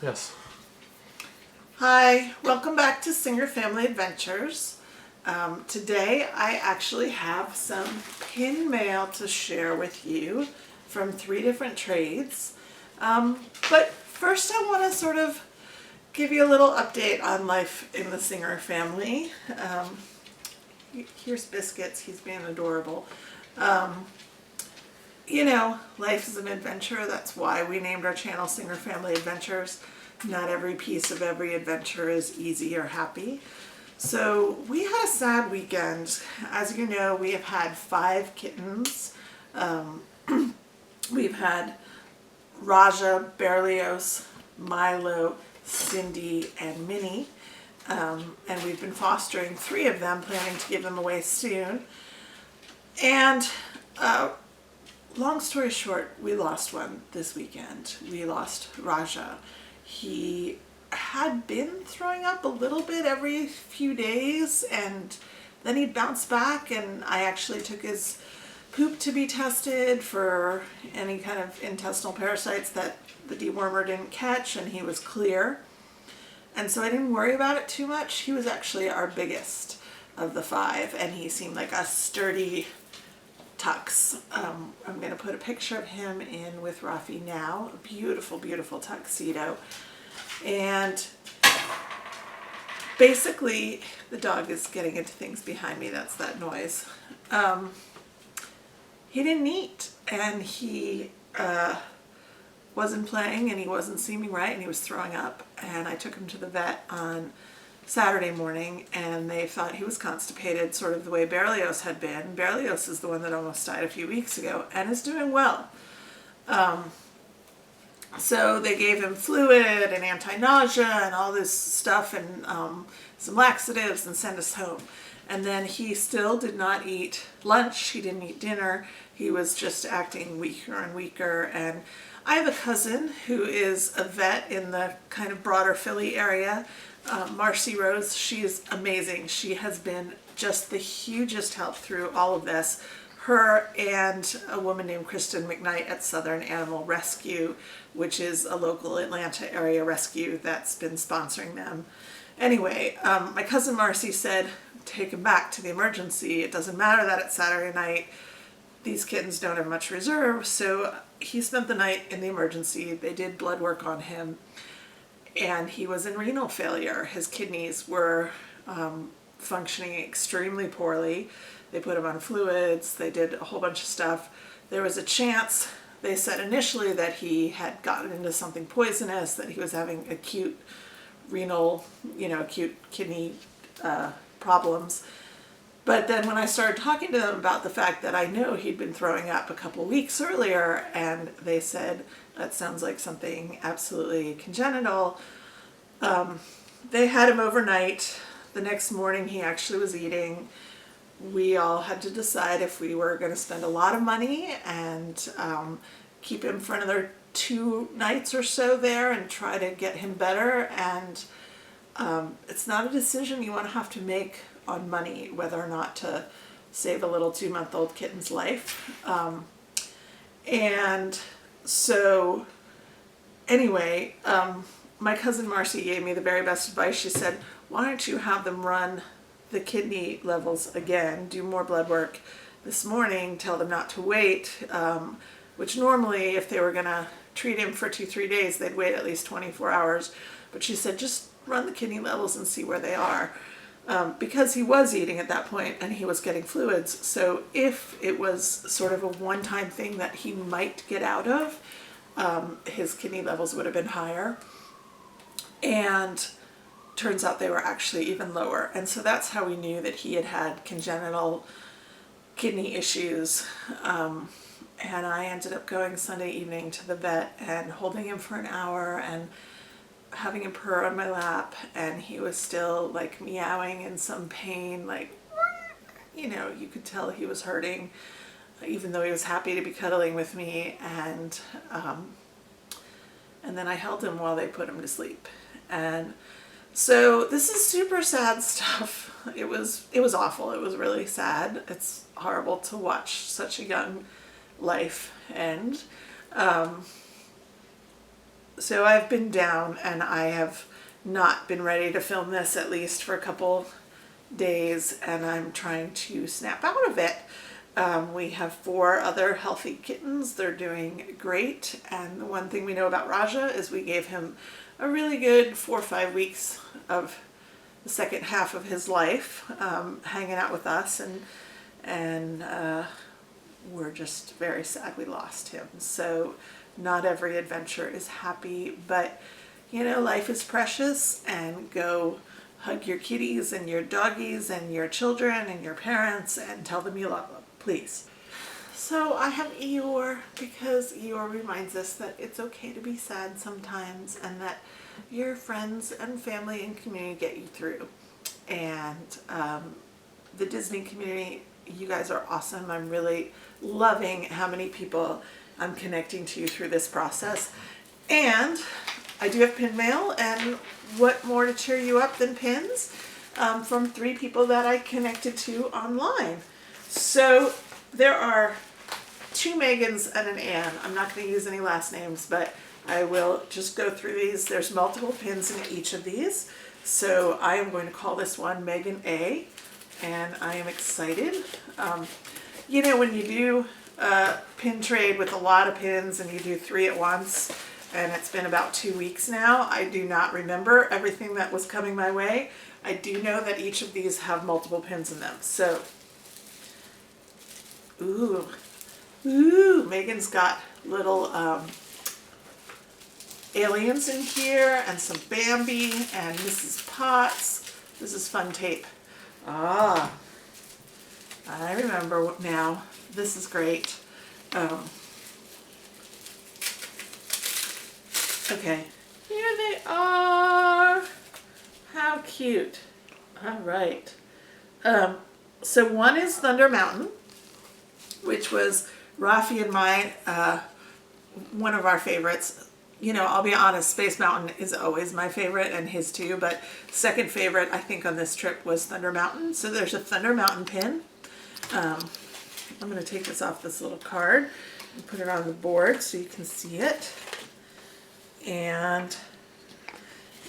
Yes. Hi, welcome back to Singer Family Adventures. Today I actually have some pin mail to share with you from 3 different trades. But first I want to sort of give you a little update on life in the Singer family. Here's Biscuits, he's being adorable. You know, life is an adventure. That's why we named our channel Singer Family Adventures. Not every piece of every adventure is easy or happy. So we had a sad weekend. As you know, we have had 5 kittens. We've had Raja, Berlioz, Milo, Cindy, and Minnie. And we've been fostering 3 of them, planning to give them away soon. And long story short, we lost one this weekend. We lost Raja. He had been throwing up a little bit every few days, and then he'd bounce back, and I actually took his poop to be tested for any kind of intestinal parasites that the dewormer didn't catch, and he was clear. And so I didn't worry about it too much. He was actually our biggest of the 5, and he seemed like a sturdy tux. I'm going to put a picture of him in with Rafi now. A beautiful, beautiful tuxedo. And basically, the dog is getting into things behind me. That's that noise. He didn't eat, and he wasn't playing, and he wasn't seeming right, and he was throwing up. And I took him to the vet on Saturday morning, and they thought he was constipated, sort of the way Berlioz had been. Berlioz is the one that almost died a few weeks ago and is doing well. So they gave him fluid and anti-nausea and all this stuff, and some laxatives, and sent us home. And then he still did not eat lunch. He didn't eat dinner. He was just acting weaker and weaker. And I have a cousin who is a vet in the kind of broader Philly area. Marcy Rose, she is amazing. She has been just the hugest help through all of this. Her and a woman named Kristen McKnight at Southern Animal Rescue, which is a local Atlanta area rescue that's been sponsoring them. Anyway, my cousin Marcy said, take him back to the emergency. It doesn't matter that it's Saturday night. These kittens don't have much reserve. So he spent the night in the emergency. They did blood work on him, and he was in renal failure. His kidneys were functioning extremely poorly. They put him on fluids. They did a whole bunch of stuff. There was a chance, they said initially, that he had gotten into something poisonous, that he was having acute renal, acute kidney problems. But then when I started talking to them about the fact that I know he'd been throwing up a couple weeks earlier, and they said, that sounds like something absolutely congenital. They had him overnight. The next morning he actually was eating. We all had to decide if we were going to spend a lot of money and keep him for another 2 nights or so there and try to get him better. And it's not a decision you want to have to make on money, whether or not to save a little 2-month-old kitten's life. And so anyway, my cousin Marcy gave me the very best advice. She said, why don't you have them run the kidney levels again, do more blood work this morning, tell them not to wait, which normally if they were going to treat him for 2-3 days, they'd wait at least 24 hours. But she said, just run the kidney levels and see where they are. Because he was eating at that point and he was getting fluids. So if it was sort of a one-time thing that he might get out of, his kidney levels would have been higher. And turns out they were actually even lower. And so that's how we knew that he had had congenital kidney issues. And I ended up going Sunday evening to the vet and holding him for an hour and having him purr on my lap, and he was still like meowing in some pain, like, you could tell he was hurting, even though he was happy to be cuddling with me. And then I held him while they put him to sleep. And so this is super sad stuff. It was awful. It was really sad. It's horrible to watch such a young life end. So I've been down and I have not been ready to film this, at least for a couple days, and I'm trying to snap out of it. We have 4 other healthy kittens. They're doing great, and the one thing we know about Raja is we gave him a really good 4 or 5 weeks of the second half of his life hanging out with us, and we're just very sad we lost him. So not every adventure is happy, but you know, life is precious, and go hug your kitties and your doggies and your children and your parents and tell them you love them, please. So I have Eeyore because Eeyore reminds us that it's okay to be sad sometimes, and that your friends and family and community get you through. And the Disney community, you guys are awesome. I'm really loving how many people I'm connecting to through this process. And I do have pin mail, and what more to cheer you up than pins from 3 people that I connected to online. So there are 2 Megans and an Ann. I'm not going to use any last names, but I will just go through these. There's multiple pins in each of these. So I am going to call this one Megan A, and I am excited. You know, when you do a pin trade with a lot of pins and you do 3 at once, and it's been about 2 weeks now, I do not remember everything that was coming my way. I do know that each of these have multiple pins in them. So, ooh, Megan's got little aliens in here, and some Bambi and Mrs. Potts. This is fun tape. Ah, I remember now. This is great. Okay, here they are. How cute. All right. So one is Thunder Mountain, which was Rafi and my, one of our favorites. You know, I'll be honest, Space Mountain is always my favorite, and his too, but second favorite, I think, on this trip was Thunder Mountain. So there's a Thunder Mountain pin. I'm going to take this off this little card and put it on the board so you can see it. And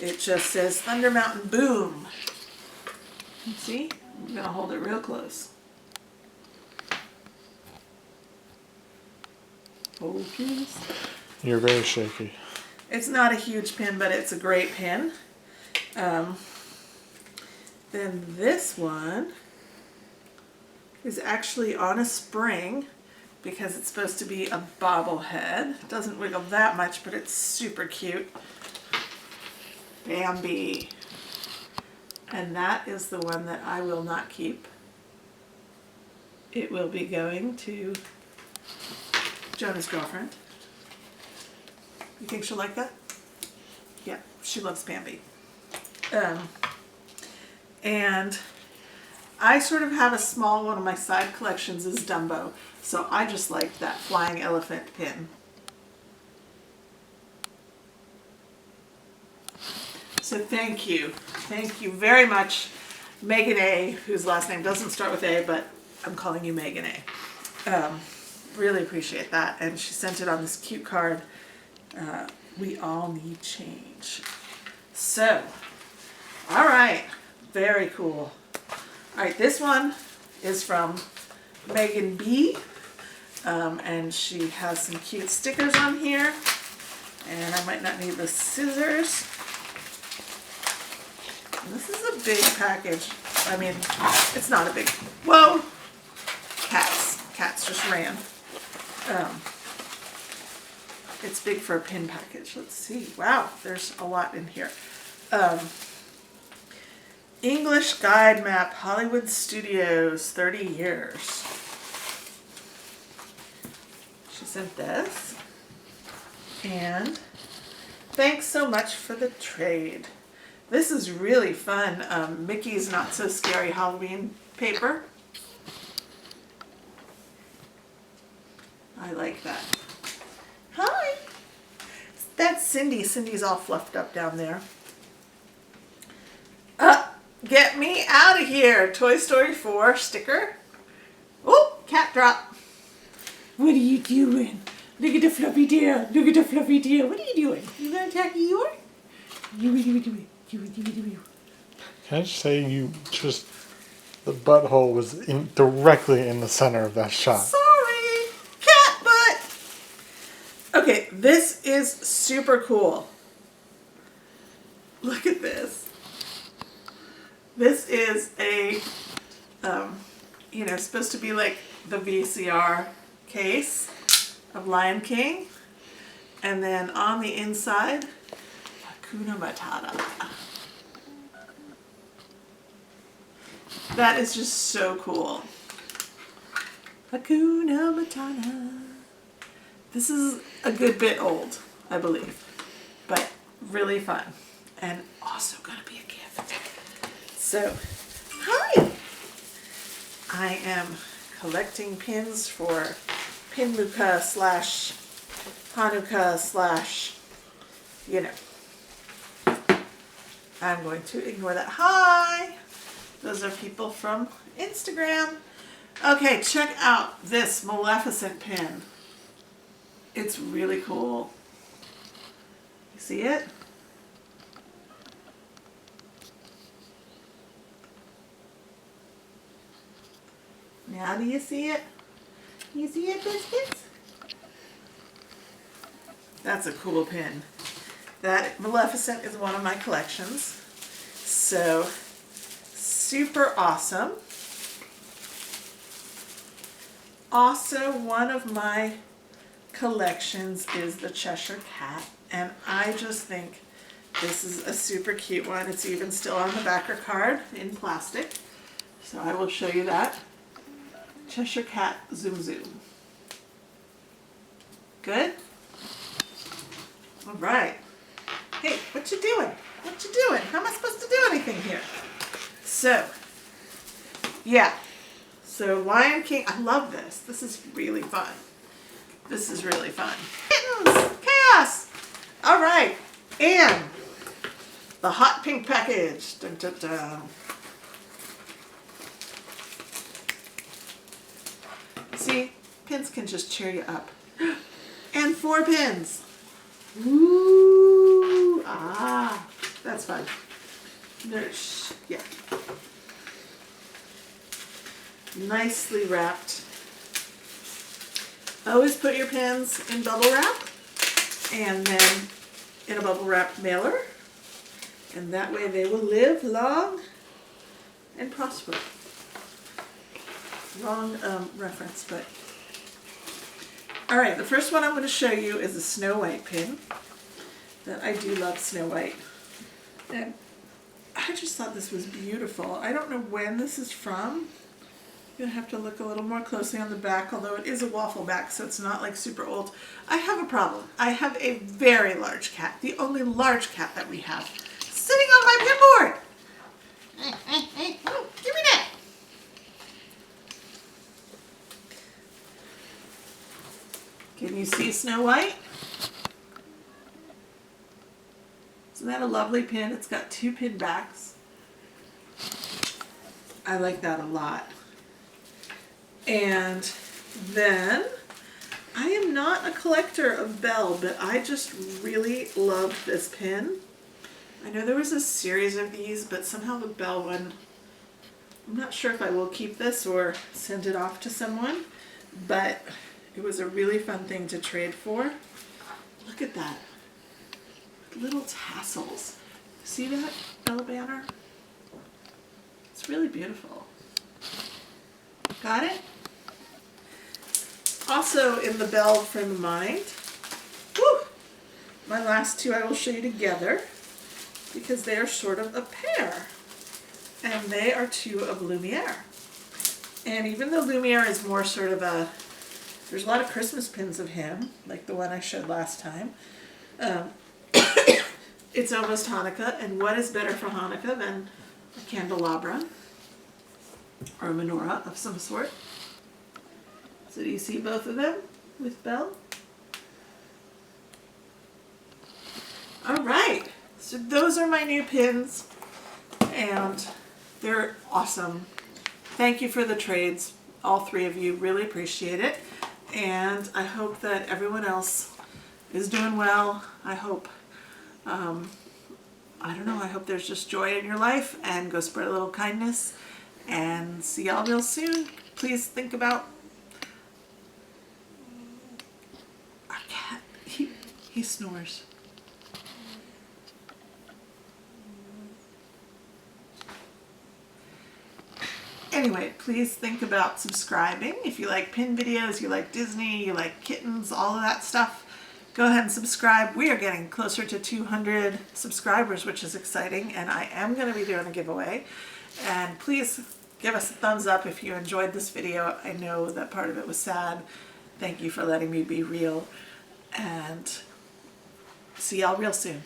it just says Thunder Mountain Boom. You see? I'm going to hold it real close. Oh, please. You're very shaky. It's not a huge pin, but it's a great pin. Then this one is actually on a spring because it's supposed to be a bobblehead. It doesn't wiggle that much, but it's super cute. Bambi. And that is the one that I will not keep. It will be going to Jonah's girlfriend. You think she'll like that? Yeah, she loves Bambi. And I sort of have a small one of my side collections is Dumbo. So I just like that flying elephant pin. So thank you. Thank you very much, Megan A, whose last name doesn't start with A, but I'm calling you Megan A. Really appreciate that. And she sent it on this cute card. We all need change. So, all right, very cool. All right, this one is from Megan B, and she has some cute stickers on here, and I might not need the scissors. And this is a big package. I mean, it's not a big, whoa, cats just ran. It's big for a pin package. Let's see. Wow, there's a lot in here. English Guide Map, Hollywood Studios, 30 years. She sent this. And thanks so much for the trade. This is really fun. Mickey's Not So Scary Halloween paper. I like that. Hi. That's Cindy. Cindy's all fluffed up down there. Get me out of here. Toy Story 4 sticker. Oh, cat drop. What are you doing? Look at the fluffy tail. Look at the fluffy tail. What are you doing? You gonna attack Eeyore? Can I just say the butthole was directly in the center of that shot. Sorry, cat butt. Okay, this is super cool. Look at this. This is a, supposed to be like the VCR case of Lion King. And then on the inside, Hakuna Matata. That is just so cool. Hakuna Matata. This is a good bit old, I believe, but really fun and also gonna be a gift. So, hi! I am collecting pins for Pinmuka / Hanukkah / I'm going to ignore that. Hi! Those are people from Instagram. Okay, check out this Maleficent pin. It's really cool. You see it? Now do you see it? You see it, Biscuits? That's a cool pin. That Maleficent is one of my collections. So, super awesome. Also, one of my collections is the Cheshire Cat, and I just think this is a super cute one. It's even still on the backer card in plastic, so I will show you that. Cheshire Cat Zoom Zoom. Good? All right. Hey, what you doing? What you doing? How am I supposed to do anything here? So, yeah. So Lion King, I love this. This is really fun. This is really fun. Kittens! Chaos! All right. And the hot pink package. Dun, dun, dun. See, pins can just cheer you up. And 4 pins. Ooh, that's fun. There's, yeah. Nicely wrapped. Always put your pins in bubble wrap and then in a bubble wrap mailer, and that way they will live long and prosper. Wrong reference, but all right, the first one I'm going to show you is a Snow White pin. That I do love Snow White, and I just thought this was beautiful. I don't know when this is from. You're gonna have to look a little more closely on the back, although it is a waffle back, so it's not like super old. I have a problem. I have a very large cat, the only large cat that we have, sitting on my pin board. Oh, give me that. Can you see Snow White? Isn't that a lovely pin? It's got 2 pin backs. I like that a lot. And then, I am not a collector of Belle, but I just really loved this pin. I know there was a series of these, but somehow the Belle one, I'm not sure if I will keep this or send it off to someone, but it was a really fun thing to trade for. Look at that. Little tassels. See that, Bella banner? It's really beautiful. Got it? Also in the Belle frame of mind, woo, my last 2 I will show you together because they are sort of a pair. And they are 2 of Lumiere. And even though Lumiere is more sort of a, there's a lot of Christmas pins of him, like the one I showed last time. It's almost Hanukkah, and what is better for Hanukkah than a candelabra or a menorah of some sort? So do you see both of them with Belle? All right, so those are my new pins, and they're awesome. Thank you for the trades, all 3 of you, really appreciate it. And I hope that everyone else is doing well. I hope, I don't know, I hope there's just joy in your life, and go spread a little kindness, and see y'all real soon. Please think about our cat. He snores. Anyway, please think about subscribing. If you like pin videos, you like Disney, you like kittens, all of that stuff, go ahead and subscribe. We are getting closer to 200 subscribers, which is exciting, and I am going to be doing a giveaway. And please give us a thumbs up if you enjoyed this video. I know that part of it was sad. Thank you for letting me be real, and see y'all real soon.